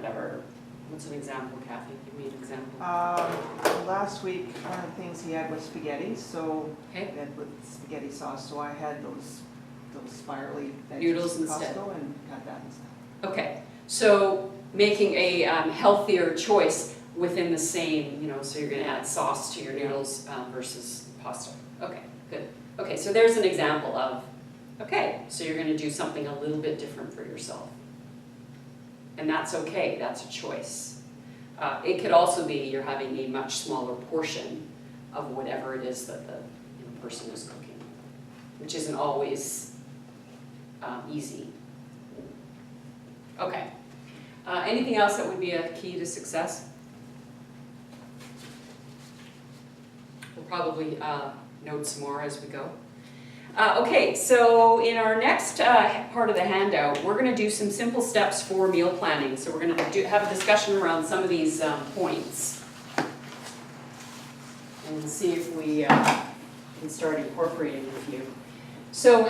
whatever. What's an example, Kathy? Give me an example. Last week, one of the things he had was spaghetti, so Okay. and with spaghetti sauce, so I had those spirally Noodles from instead. Costco and got that instead. Okay, so making a healthier choice within the same, you know, so you're going to add sauce to your noodles versus pasta. Okay, good. Okay, so there's an example of, okay, so you're going to do something a little bit different for yourself. And that's okay, that's a choice. It could also be you're having a much smaller portion of whatever it is that the person is cooking, which isn't always easy. Okay. Anything else that would be a key to success? We'll probably note some more as we go. Okay, so in our next part of the handout, we're going to do some simple steps for meal planning. So we're going to have a discussion around some of these points and see if we can start incorporating with you. So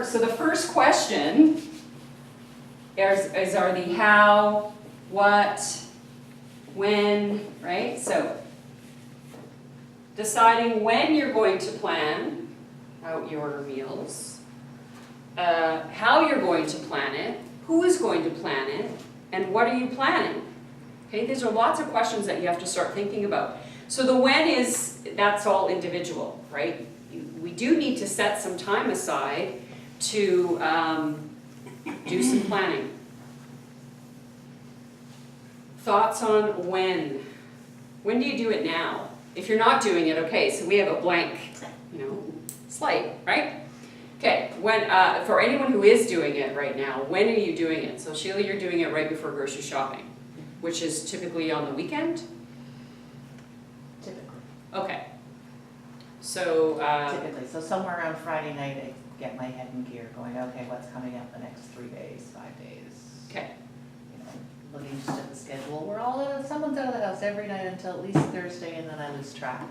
so the first question are the how, what, when, right? So deciding when you're going to plan out your meals, how you're going to plan it, who is going to plan it, and what are you planning? Okay, these are lots of questions that you have to start thinking about. So the when that's all individual, right? We do need to set some time aside to do some planning. Thoughts on when? When do you do it now? If you're not doing it, okay, so we have a blank, slate, right? Okay, when for anyone who is doing it right now, when are you doing it? So Sheila, you're doing it right before grocery shopping, which is typically on the weekend? Typically. Okay. So Typically, so somewhere around Friday night, I get my head in gear, going, okay, what's coming up the next 3 days, 5 days? okay. You know, looking just at the schedule. Someone's out of the house every night until at least Thursday, and then I lose track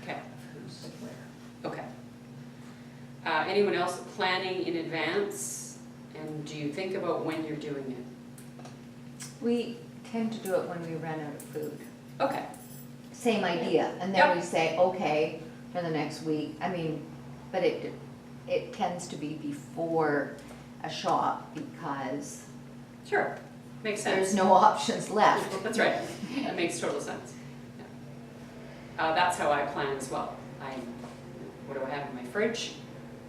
Okay. of who's where. Okay. Anyone else planning in advance? And do you think about when you're doing it? We tend to do it when we run out of food. Okay. Same idea, and then we say, okay, for the next week. I mean, but it tends to be before a shop because Sure. Makes sense. there's no options left. That's right. That makes total sense. Yeah. That's how I plan as well. What do I have in my fridge?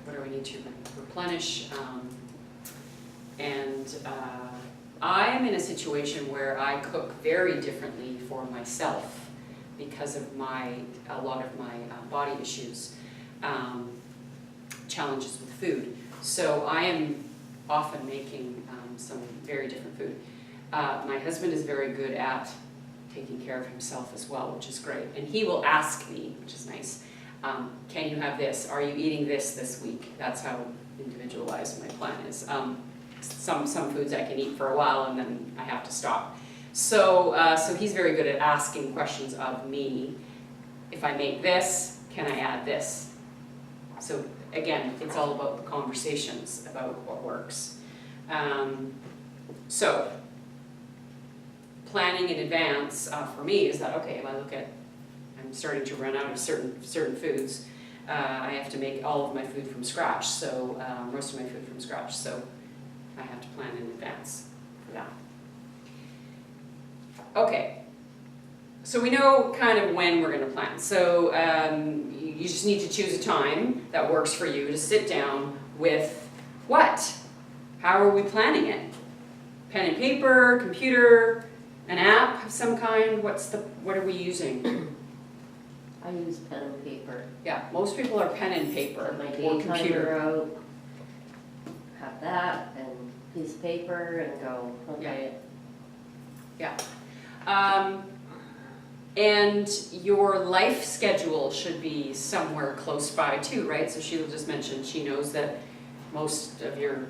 What do I need to replenish? I am in a situation where I cook very differently for myself because of a lot of my body issues, challenges with food. So I am often making some very different food. My husband is very good at taking care of himself as well, which is great. And he will ask me, which is nice, can you have this? Are you eating this week? That's how individualized my plan is. Some foods I can eat for a while and then I have to stop. So he's very good at asking questions of me. If I make this, can I add this? So again, it's all about the conversations about what works. So planning in advance for me is that, okay, if I look at, I'm starting to run out of certain foods, I have to make all of my food from scratch, so most of my food from scratch, so I have to plan in advance for that. Okay, so we know kind of when we're going to plan. So you just need to choose a time that works for you to sit down with what? How are we planning it? Pen and paper, computer, an app of some kind? What are we using? I use pen and paper. Yeah, most people are pen and paper Put my or day computer. timer out, have that, and piece of paper, and go, okay. Yeah. And your life schedule should be somewhere close by too, right? So Sheila just mentioned she knows that most of your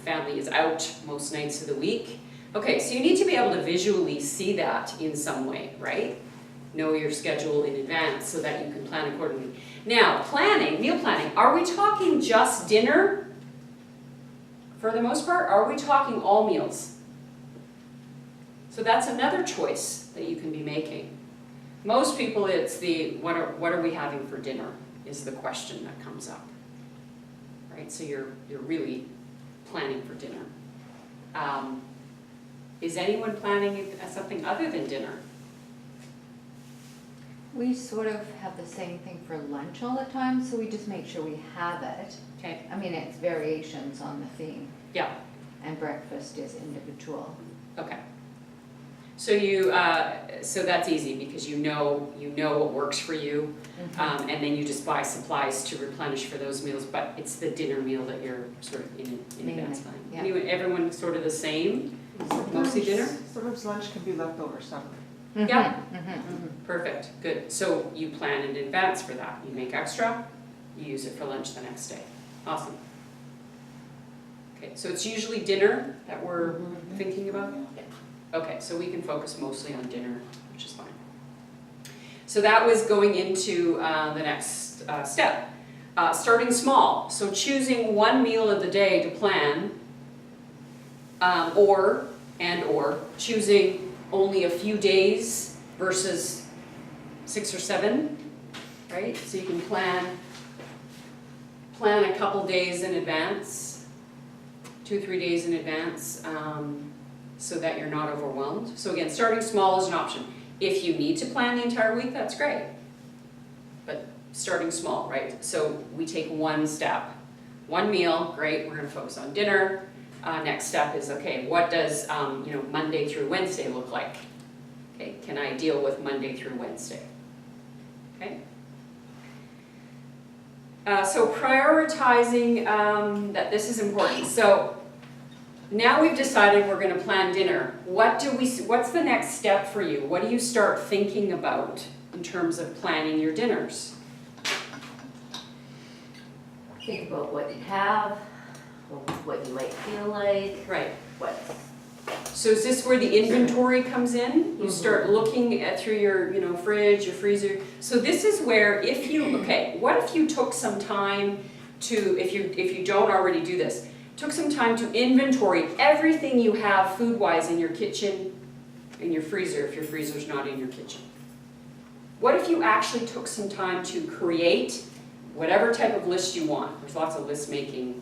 family is out most nights of the week. Okay, so you need to be able to visually see that in some way, right? Know your schedule in advance so that you can plan accordingly. Now, meal planning, are we talking just dinner for the most part? Are we talking all meals? So that's another choice that you can be making. Most people, it's the, what are we having for dinner is the question that comes up, right? So you're really planning for dinner. Is anyone planning something other than dinner? We sort of have the same thing for lunch all the time, so we just make sure we have it. Okay, I mean, it's variations on the theme, yeah, and breakfast is individual. okay. So so that's easy because you know what works for you, and then you just buy supplies to replenish for those meals, but it's the dinner meal that you're sort of in advance buying. Yeah. Anyway, everyone sort of the same? Mostly dinner? Sometimes lunch can be leftover supper. Yeah. Mm-hmm. Perfect, good. So you plan in advance for that. You make extra, you use it for lunch the next day. Awesome. Okay, so it's usually dinner that we're thinking about? Okay, so we can focus mostly on dinner, which is fine. So that was going into the next step. Starting small, so choosing one meal of the day to plan, or choosing only a few days versus 6 or 7, right? So you can plan a couple days in advance, 2 or 3 days in advance, so that you're not overwhelmed. So again, starting small is an option. If you need to plan the entire week, that's great. But starting small, right? So we take one step. One meal, great, we're gonna focus on dinner. Next step is, okay, what does Monday through Wednesday look like? Okay, can I deal with Monday through Wednesday? Okay. So prioritizing that this is important. So now we've decided we're going to plan dinner. What's the next step for you? What do you start thinking about in terms of planning your dinners? Think about what you have, what you might feel like, Right. what. So is this where the inventory comes in? You start looking through your fridge, your freezer. So this is where what if you took some time to, if you don't already do this, took some time to inventory everything you have food-wise in your kitchen, in your freezer, if your freezer's not in your kitchen. What if you actually took some time to create whatever type of list you want? There's lots of list making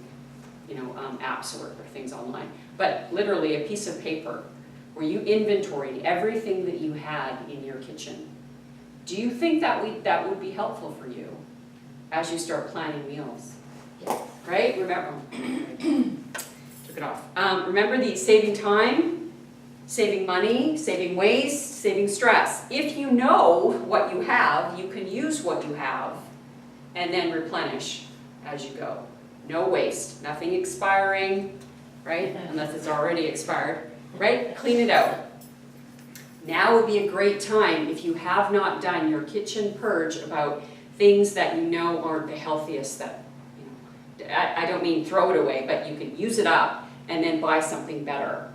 apps or things online. But literally a piece of paper where you inventoried everything that you had in your kitchen. Do you think that would be helpful for you as you start planning meals? Yes. Right? Remember, took it off. Remember the saving time, saving money, saving waste, saving stress. If you know what you have, you can use what you have and then replenish as you go. No waste, nothing expiring, right? Unless it's already expired, right? Clean it out. Now would be a great time if you have not done your kitchen purge about things that you know aren't the healthiest that, I don't mean throw it away, but you can use it up and then buy something better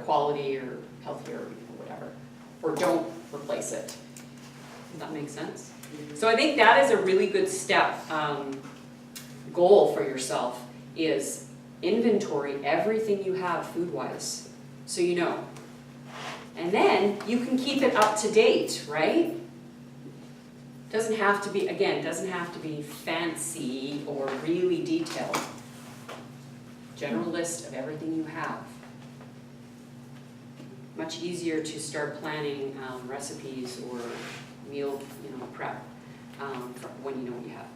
quality or healthier or whatever, or don't replace it. Does that make sense? So I think that is a really good step, goal for yourself is inventory everything you have food-wise, so you know. And then you can keep it up to date, right? Doesn't have to be fancy or really detailed. General list of everything you have. Much easier to start planning recipes or meal, prep when you know what you have.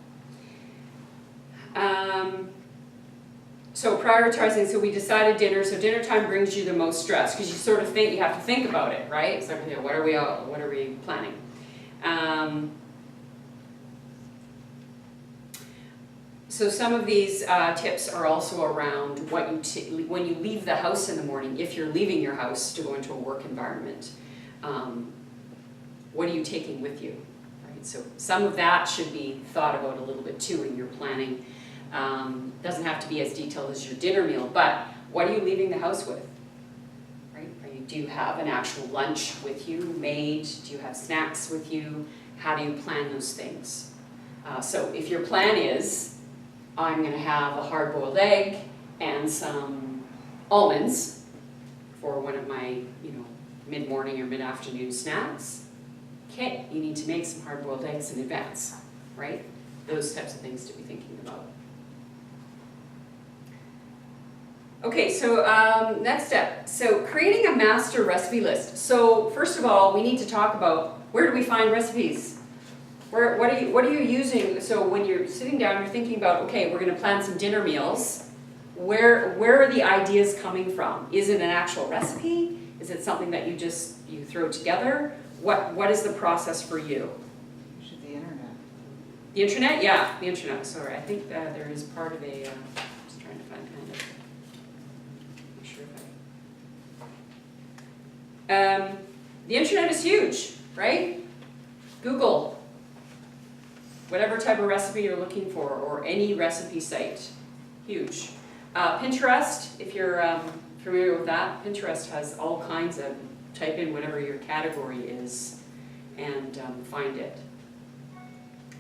So prioritizing, so we decided dinner, so dinner time brings you the most stress because you sort of think, you have to think about it, right? It's like, what are we planning? So some of these tips are also around what when you leave the house in the morning, if you're leaving your house to go into a work environment, what are you taking with you? Right? So some of that should be thought about a little bit too in your planning. Doesn't have to be as detailed as your dinner meal, but what are you leaving the house with? Right? Do you have an actual lunch with you made? Do you have snacks with you? How do you plan those things? So if your plan is, I'm going to have a hard-boiled egg and some almonds for one of my, mid-morning or mid-afternoon snacks. Okay, you need to make some hard-boiled eggs in advance, right? Those types of things to be thinking about. Okay, so next step. So creating a master recipe list. So first of all, we need to talk about where do we find recipes? What are you using? So when you're sitting down, you're thinking about, okay, we're gonna plan some dinner meals. Where are the ideas coming from? Is it an actual recipe? Is it something that you throw together? What is the process for you? Usually the internet. The internet? Yeah, the internet. Sorry, I think there is part of a, just trying to find kind of, make sure if I. The internet is huge, right? Google, whatever type of recipe you're looking for, or any recipe site, huge. Pinterest, if you're familiar with that, Pinterest has all kinds of, type in whatever your category is and find it.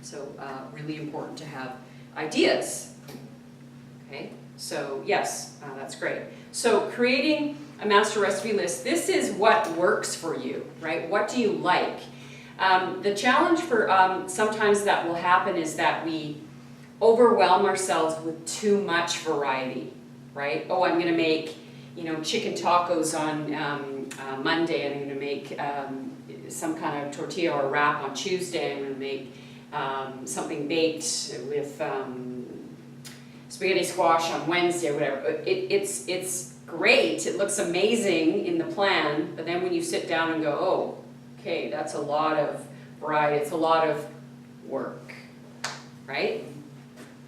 So really important to have ideas, okay? So yes, that's great. So creating a master recipe list, this is what works for you, right? What do you like? The challenge for sometimes that will happen is that we overwhelm ourselves with too much variety, right? Oh, I'm gonna make, chicken tacos on Monday, and I'm gonna make some kind of tortilla or wrap on Tuesday, I'm gonna make something baked with spaghetti squash on Wednesday, whatever. It's great, it looks amazing in the plan, but then when you sit down and go, oh, okay, that's a lot of variety, it's a lot of work, right?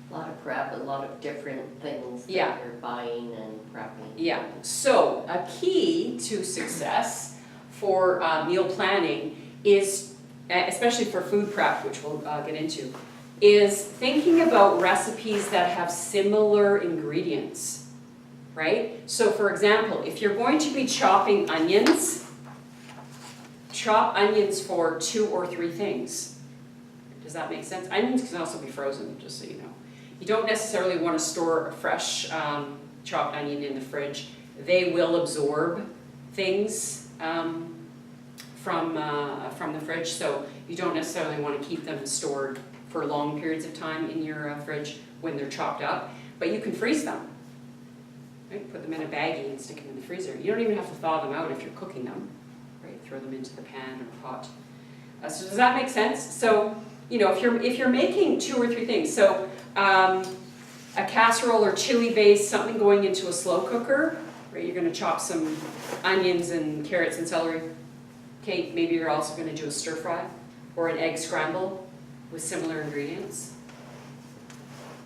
A lot of prep, a lot of different things that Yeah. you're buying and prepping. Yeah, so a key to success for meal planning is, especially for food prep, which we'll get into, is thinking about recipes that have similar ingredients, right? So for example, if you're going to be chopping onions, chop onions for 2 or 3 things. Does that make sense? Onions can also be frozen, just so you know. You don't necessarily want to store a fresh chopped onion in the fridge. They will absorb things from the fridge, so you don't necessarily want to keep them stored for long periods of time in your fridge when they're chopped up, but you can freeze them. Right? Put them in a baggie and stick them in the freezer. You don't even have to thaw them out if you're cooking them. Right? Throw them into the pan or pot. So does that make sense? So if you're making 2 or 3 things, so a casserole or chili base, something going into a slow cooker, right? You're going to chop some onions and carrots and celery. Okay, maybe you're also going to do a stir fry or an egg scramble with similar ingredients,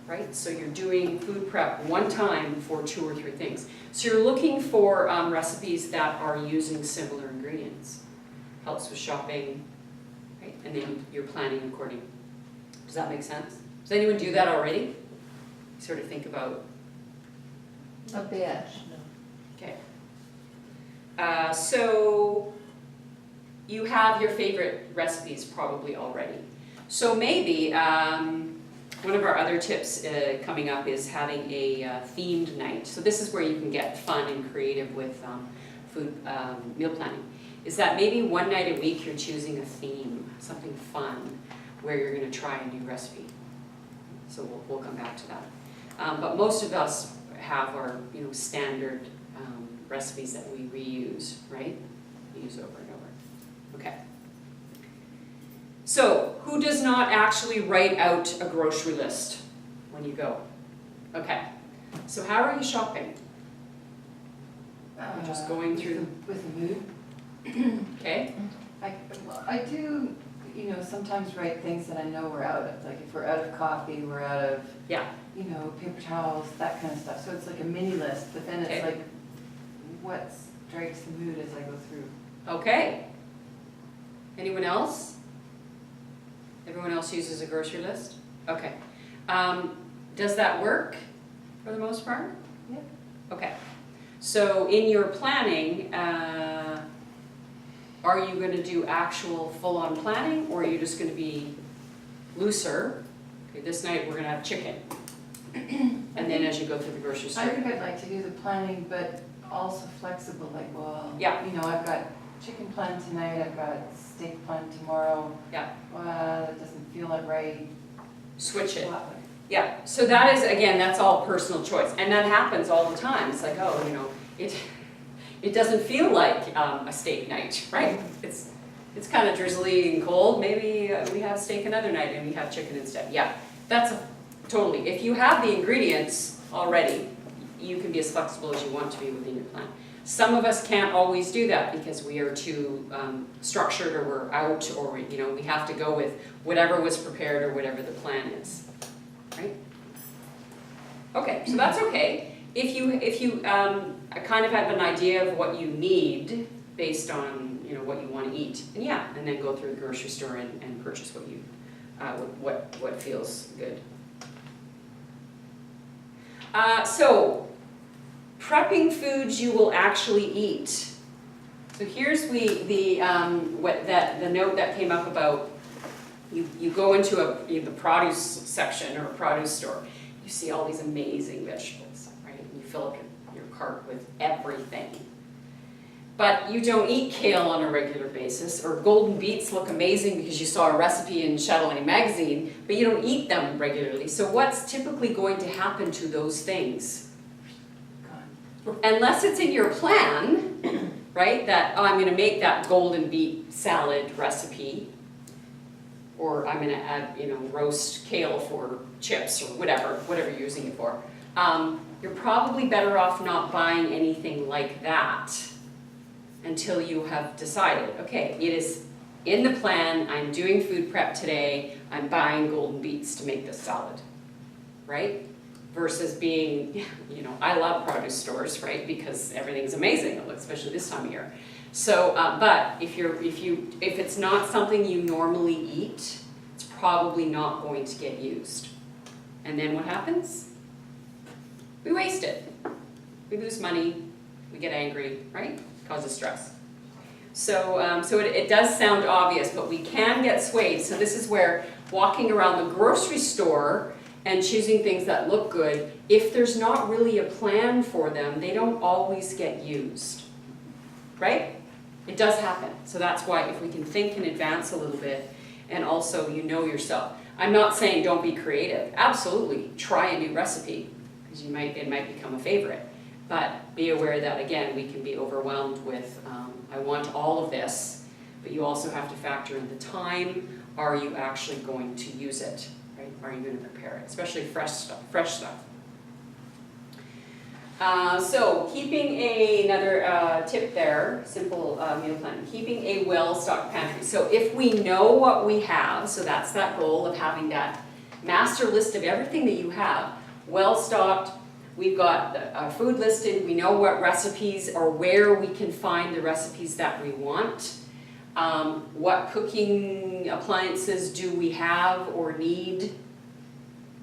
right? So you're doing food prep one time for 2 or 3 things. So you're looking for recipes that are using similar ingredients. Helps with shopping, right? And then you're planning according. Does that make sense? Does anyone do that already? Sort of think about. A bit. Okay. So you have your favorite recipes probably already. So maybe one of our other tips coming up is having a themed night. So this is where you can get fun and creative with food meal planning. Is that maybe one night a week you're choosing a theme, something fun, where you're going to try a new recipe. So we'll come back to that. But most of us have our standard recipes that we reuse, right? We use over and over. Okay. So who does not actually write out a grocery list when you go? Okay. So how are you shopping? You're just going through. With the mood. Okay. I do, sometimes write things that I know we're out of, like if we're out of coffee, we're out of, Yeah. paper towels, that kind of stuff. So it's like a mini list, but then Okay. it's like, what strikes the mood as I go through. Okay. Anyone else? Everyone else uses a grocery list? Okay. Does that work for the most part? Yeah. Okay. So in your planning, are you going to do actual full-on planning, or are you just going to be looser? Okay, this night we're going to have chicken. And then as you go through the grocery store. I think I'd like to do the planning, but also flexible, like, well, Yeah. I've got chicken plan tonight, I've got steak plan tomorrow. Yeah. That doesn't feel it right. Switch it. What? Yeah, so that is, again, that's all personal choice, and that happens all the time. It's like, oh, it doesn't feel like a steak night, right? It's kind of drizzly and cold, maybe we have steak another night and we have chicken instead. Yeah, that's totally, if you have the ingredients already, you can be as flexible as you want to be within your plan. Some of us can't always do that because we are too structured, or we're out, or we have to go with whatever was prepared or whatever the plan is, right? Okay, so that's okay. If you kind of have an idea of what you need based on what you want to eat, and then go through the grocery store and purchase what you what feels good. So prepping foods you will actually eat. So here's the note that came up about you go into the produce section or a produce store. You see all these amazing vegetables, right? And you fill up your cart with everything. But you don't eat kale on a regular basis, or golden beets look amazing because you saw a recipe in Chatelaine magazine, but you don't eat them regularly. So what's typically going to happen to those things? Unless it's in your plan, right, that, I'm going to make that golden beet salad recipe, or I'm going to add, roast kale for chips, or whatever you're using it for. You're probably better off not buying anything like that until you have decided, okay, it is in the plan, I'm doing food prep today, I'm buying golden beets to make this salad, right? Versus being, I love produce stores, right? Because everything's amazing, especially this time of year. So, but if it's not something you normally eat, it's probably not going to get used. And then what happens? We waste it. We lose money, we get angry, right? Causes stress. So, it does sound obvious, but we can get swayed. So this is where walking around the grocery store and choosing things that look good, if there's not really a plan for them, they don't always get used, right? It does happen. So that's why if we can think in advance a little bit, and also yourself. I'm not saying don't be creative. Absolutely, try a new recipe, because it might become a favorite. But be aware that, again, we can be overwhelmed with, I want all of this, but you also have to factor in the time. Are you actually going to use it, right? Are you going to prepare it, especially fresh stuff. So keeping another tip there, simple meal plan, keeping a well-stocked pantry. So if we know what we have, so that's that goal of having that master list of everything that you have, well-stocked. We've got our food listed, we know what recipes or where we can find the recipes that we want. What cooking appliances do we have or need?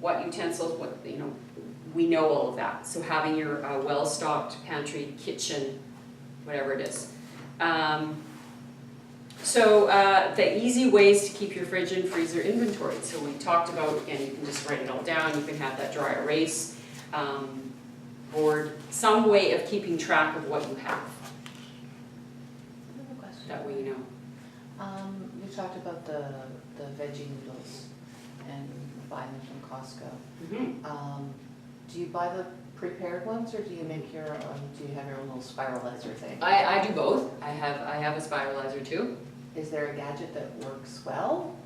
What utensils, we know all of that. So having your well-stocked pantry, kitchen, whatever it is. The easy ways to keep your fridge and freezer inventoried. So we talked about, and you can just write it all down, you can have that dry erase board, some way of keeping track of what you have, Another question. that way you know. You talked about the veggie noodles and buying them from Costco. Do you buy the prepared ones, or do you make your own? Do you have your own little spiralizer thing? I do both. I have a spiralizer too. Is there a gadget that works well,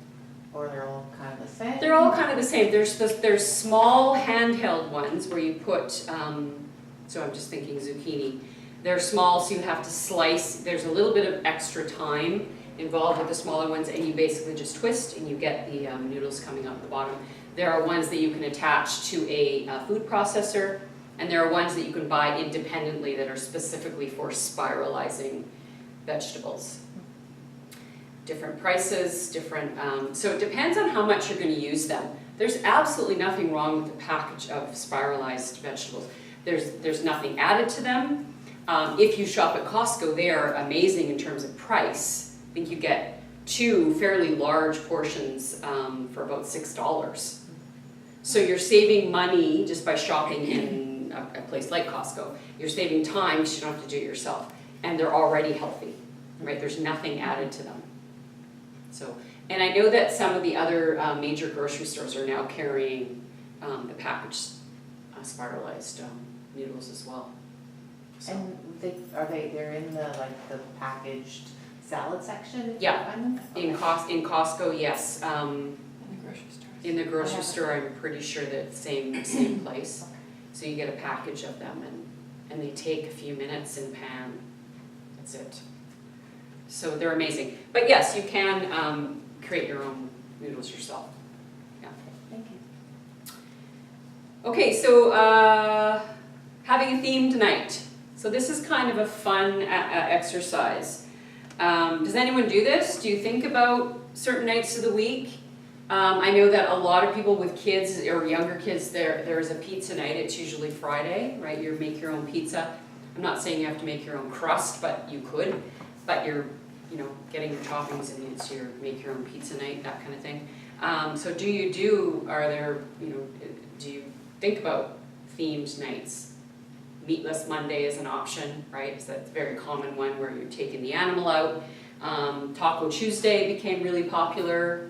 or they're all kind of the same? They're all kind of the same. There's small handheld ones where you put, so I'm just thinking zucchini. They're small, so you have to slice. There's a little bit of extra time involved with the smaller ones, and you basically just twist and you get the noodles coming out the bottom. There are ones that you can attach to a food processor, and there are ones that you can buy independently that are specifically for spiralizing vegetables. Different prices, so it depends on how much you're going to use them. There's absolutely nothing wrong with a package of spiralized vegetables. There's nothing added to them. If you shop at Costco, they are amazing in terms of price. I think you get 2 fairly large portions for about $6. So you're saving money just by shopping in a place like Costco. You're saving time because you don't have to do it yourself. And they're already healthy. right? There's nothing added to them. So, and I know that some of the other major grocery stores are now carrying the packaged spiralized noodles as well. So, And they're in the, like, the packaged salad section, if you Yeah. find them? in Costco, yes. In the grocery stores. In the grocery have- store, I'm pretty sure that same place. So you get a package of them and they take a few minutes in pan. That's it. So they're amazing. But yes, you can create your own noodles yourself. Yeah. Thank you. Okay, so having a themed night. So this is kind of a fun exercise. Does anyone do this? Do you think about certain nights of the week? I know that a lot of people with kids or younger kids, there's a pizza night. It's usually Friday, right? You make your own pizza. I'm not saying you have to make your own crust, but you could. But you're, getting your toppings and it's your make your own pizza night, that kind of thing. So do you think about themed nights? Meatless Monday is an option, right? So that's a very common one where you're taking the animal out. Taco Tuesday became really popular.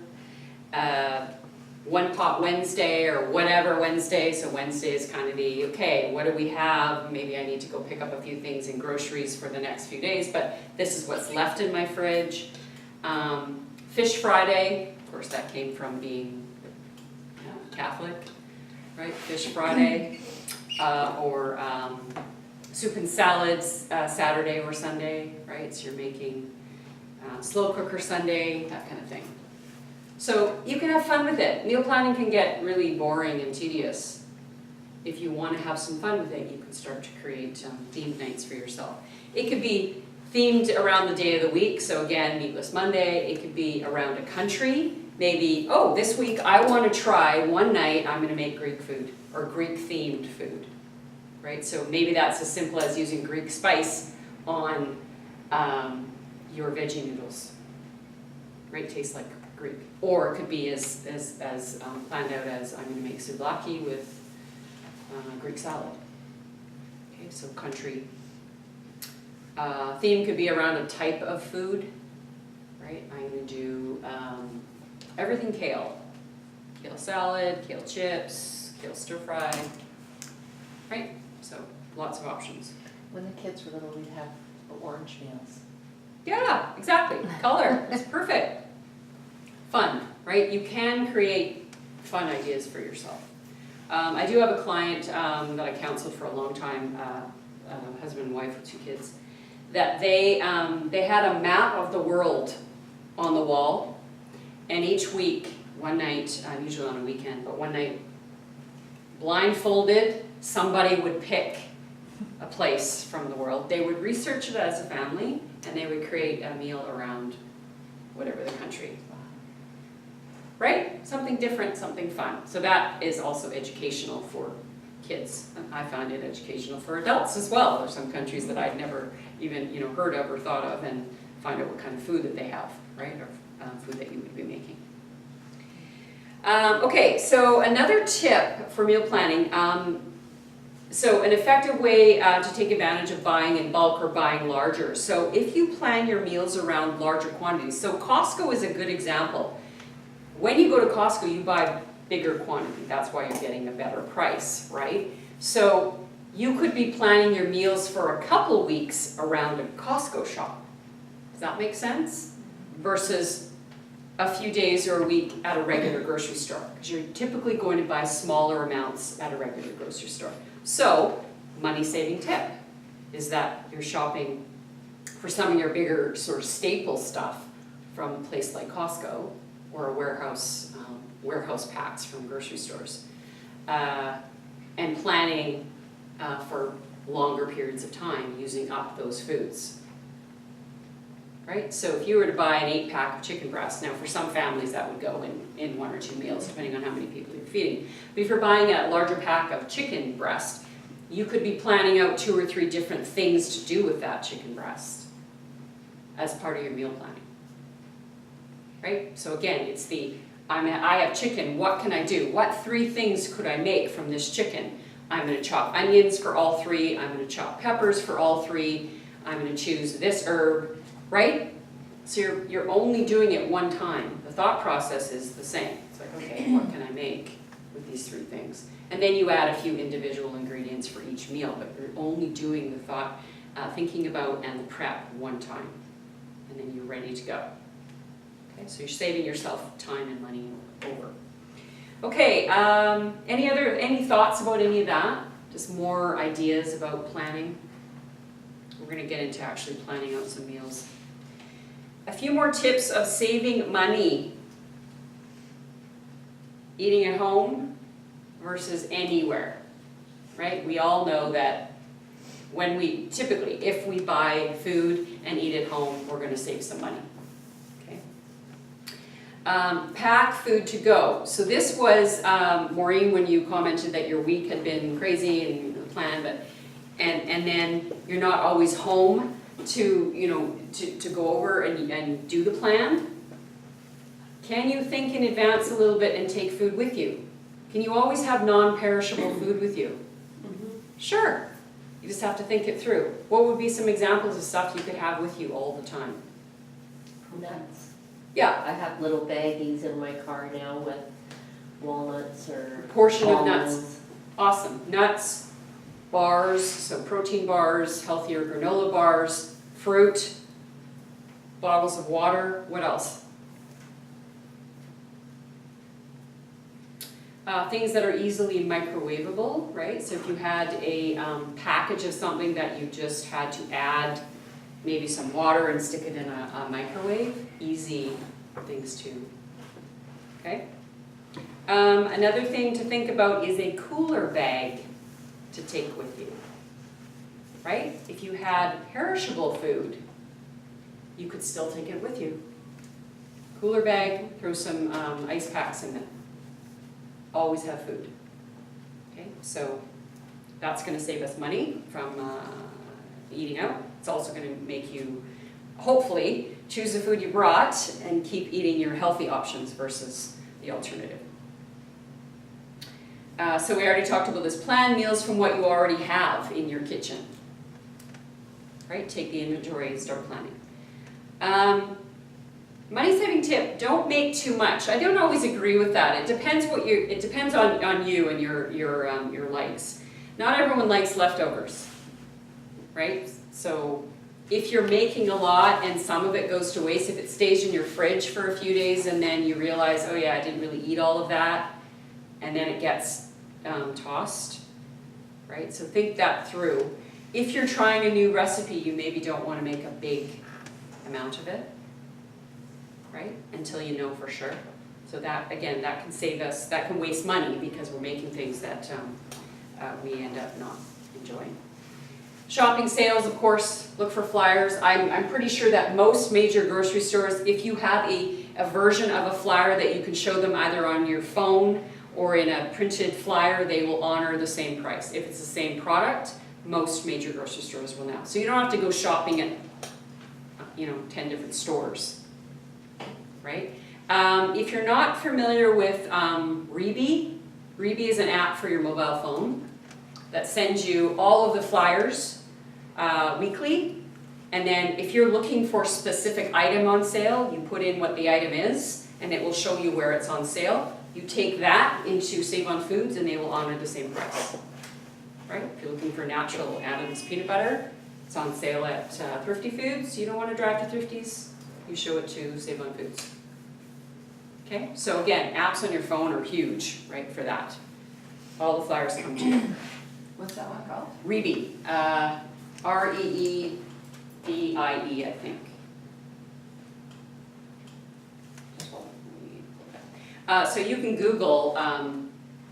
One Pot Wednesday or whatever Wednesday. So Wednesday is kind of the, okay, what do we have? Maybe I need to go pick up a few things in groceries for the next few days, but this is what's left in my fridge. Fish Friday, of course that came from being Catholic, right? Fish Friday. Or soup and salads Saturday or Sunday, right? So you're making slow cooker Sunday, that kind of thing. So you can have fun with it. Meal planning can get really boring and tedious. If you want to have some fun with it, you can start to create themed nights for yourself. It could be themed around the day of the week. So again, Meatless Monday. It could be around a country. Maybe, this week I want to try one night, I'm going to make Greek food or Greek themed food, right? So maybe that's as simple as using Greek spice on your veggie noodles, right? Tastes like Greek. Or it could be as planned out as I'm going to make souvlaki with Greek salad. Okay, so country. Theme could be around a type of food, right? I'm going to do everything kale. Kale salad, kale chips, kale stir fry, right? So lots of options. When the kids were little, we'd have the orange meals. Yeah, exactly. Color, it's perfect. Fun, right? You can create fun ideas for yourself. I do have a client that I counseled for a long time, husband and wife with 2 kids, that they had a map of the world on the wall, and each week, one night, usually on a weekend, but one night, blindfolded, somebody would pick a place from the world. They would research it as a family, and they would create a meal around whatever the country. Right? Something different, something fun. So that is also educational for kids. I found it educational for adults as well. There's some countries that I'd never even heard of or thought of, and find out what kind of food that they have, right? Or food that you would be making. Okay, so another tip for meal planning. So an effective way to take advantage of buying in bulk or buying larger. So if you plan your meals around larger quantities, so Costco is a good example. When you go to Costco, you buy bigger quantity. That's why you're getting a better price, right? So you could be planning your meals for a couple weeks around a Costco shop. Does that make sense? Versus a few days or a week at a regular grocery store, because you're typically going to buy smaller amounts at a regular grocery store. So, money-saving tip is that you're shopping for some of your bigger sort of staple stuff from a place like Costco or a warehouse packs from grocery stores, and planning for longer periods of time using up those foods. Right? So if you were to buy an 8-pack of chicken breast, now for some families that would go in 1 or 2 meals, depending on how many people you're feeding. But if you're buying a larger pack of chicken breast, you could be planning out 2 or 3 different things to do with that chicken breast as part of your meal planning. Right? So again, it's I have chicken, what can I do? What 3 things could I make from this chicken? I'm going to chop onions for all 3, I'm going to chop peppers for all 3, I'm going to choose this herb, right? So you're only doing it one time. The thought process is the same. It's like, okay, what can I make with these 3 things? And then you add a few individual ingredients for each meal, but you're only doing the thought, thinking about and the prep one time. And then you're ready to go. Okay, so you're saving yourself time and money over. Okay, any thoughts about any of that? Just more ideas about planning? We're gonna get into actually planning out some meals. A few more tips of saving money. Eating at home versus anywhere, right? We all know that typically, if we buy food and eat at home, we're gonna save some money, okay? Pack food to go. So this was, Maureen, when you commented that your week had been crazy and the plan, and then you're not always home to go over and do the plan. Can you think in advance a little bit and take food with you? Can you always have non-perishable food with you? Sure. You just have to think it through. What would be some examples of stuff you could have with you all the time? Nuts. Yeah, I have little baggies in my car now with walnuts or portion of nuts. almonds. Awesome. Nuts, bars, so protein bars, healthier granola bars, fruit, bottles of water. What else? Things that are easily microwavable, right? So if you had a package of something that you just had to add maybe some water and stick it in a microwave, easy things to, okay? Another thing to think about is a cooler bag to take with you, right? If you had perishable food, you could still take it with you. Cooler bag, throw some ice packs in it. Always have food. Okay, so that's going to save us money from eating out. It's also going to make you, hopefully, choose the food you brought and keep eating your healthy options versus the alternative. So we already talked about this. Plan meals from what you already have in your kitchen. Right? Take the inventory and start planning. Money saving tip, don't make too much. I don't always agree with that. It depends on you and your likes. Not everyone likes leftovers, right? So if you're making a lot and some of it goes to waste, if it stays in your fridge for a few days and then you realize, oh yeah, I didn't really eat all of that, and then it gets tossed, right? So think that through. If you're trying a new recipe, you maybe don't want to make a big amount of it, right? Until you know for sure. So that, again, that can save us, that can waste money because we're making things that we end up not enjoying. Shopping sales, of course, look for flyers. I'm pretty sure that most major grocery stores, if you have a version of a flyer that you can show them either on your phone or in a printed flyer, they will honor the same price. If it's the same product, most major grocery stores will now. So you don't have to go shopping at 10 different stores. Right? If you're not familiar with Reebee is an app for your mobile phone that sends you all of the flyers weekly, and then if you're looking for a specific item on sale, you put in what the item is, and it will show you where it's on sale. You take that into Save on Foods, and they will honor the same price. Right? If you're looking for natural Adams peanut butter, it's on sale at Thrifty Foods. You don't want to drive to Thrifty's. You show it to Save on Foods. Okay, so again, apps on your phone are huge, right, for that. All the flyers come to you. What's that one called? Reebee, Reebie, I think. So you can Google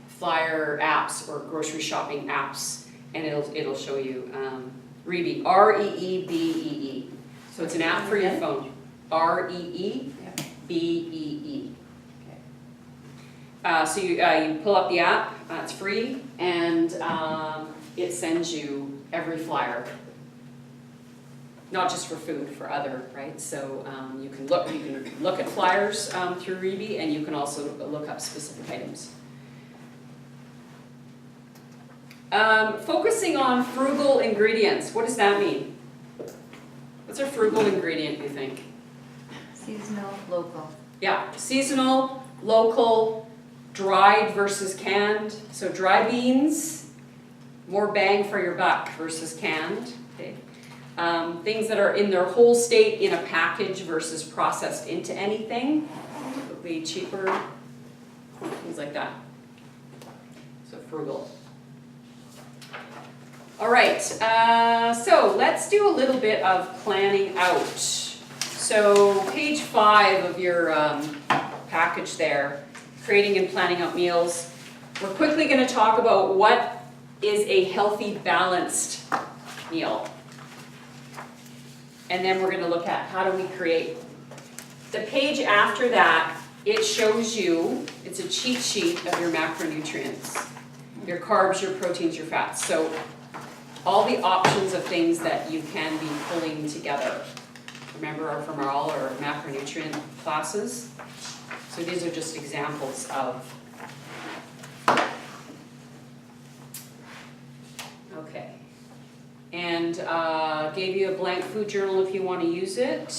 flyer apps or grocery shopping apps, and it'll show you Reebee, Reebee. So it's an app for your phone. Reebee. So you pull up the app, it's free, and it sends you every flyer. Not just for food, for other, right? So you can look at flyers through Reebee, and you can also look up specific items. Focusing on frugal ingredients, what does that mean? What's a frugal ingredient, you think? Seasonal, local. Yeah, seasonal, local, dried versus canned. So dry beans, more bang for your buck versus canned. Okay. Things that are in their whole state in a package versus processed into anything would be cheaper, things like that. So frugal. All right, so let's do a little bit of planning out. So page 5 of your package there, creating and planning out meals. We're quickly going to talk about what is a healthy, balanced meal. And then we're going to look at how do we create. The page after that, it shows you, it's a cheat sheet of your macronutrients, your carbs, your proteins, your fats. So all the options of things that you can be pulling together. Remember, are from all our macronutrient classes. So these are just examples of. Okay. And gave you a blank food journal if you want to use it.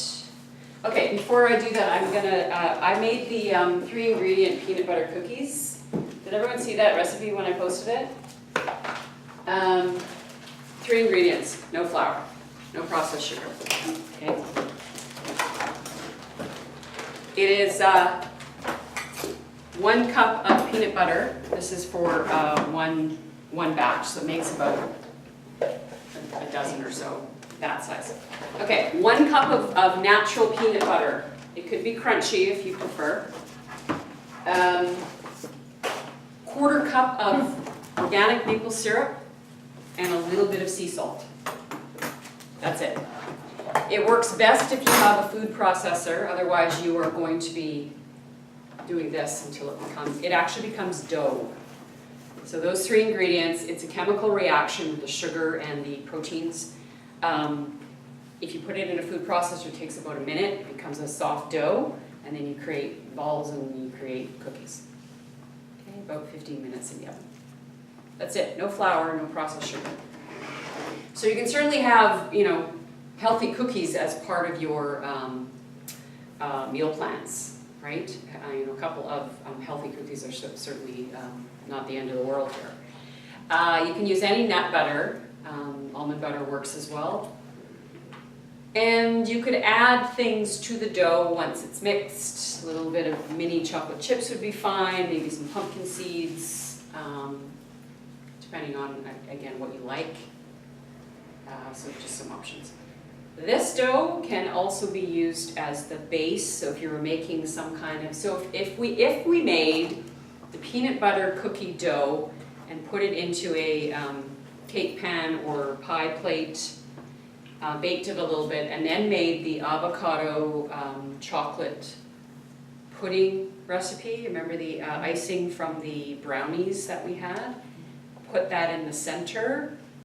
Okay, before I do that, I'm gonna, I made the 3 ingredient peanut butter cookies. Did everyone see that recipe when I posted it? 3 ingredients, no flour, no processed sugar, okay? It is 1 cup of peanut butter. This is for one batch, so it makes about a dozen or so, that size. Okay, 1 cup of natural peanut butter. It could be crunchy if you prefer. 1/4 cup of organic maple syrup and a little bit of sea salt. That's it. It works best if you have a food processor, otherwise you are going to be doing this until it actually becomes dough. So those 3 ingredients, it's a chemical reaction with the sugar and the proteins. If you put it in a food processor, it takes about a minute, it becomes a soft dough, and then you create balls and you create cookies. Okay, about 15 minutes in the oven. That's it, no flour, no processed sugar. So you can certainly have, healthy cookies as part of your meal plans, right? A couple of healthy cookies are certainly not the end of the world here. You can use any nut butter. Almond butter works as well. And you could add things to the dough once it's mixed. A little bit of mini chocolate chips would be fine, maybe some pumpkin seeds, depending on, again, what you like. So just some options. This dough can also be used as the base, so if you were making some kind of, so if we made the peanut butter cookie dough and put it into a cake pan or pie plate, baked it a little bit, and then made the avocado chocolate pudding recipe. Remember the icing from the brownies that we had? Put that in the center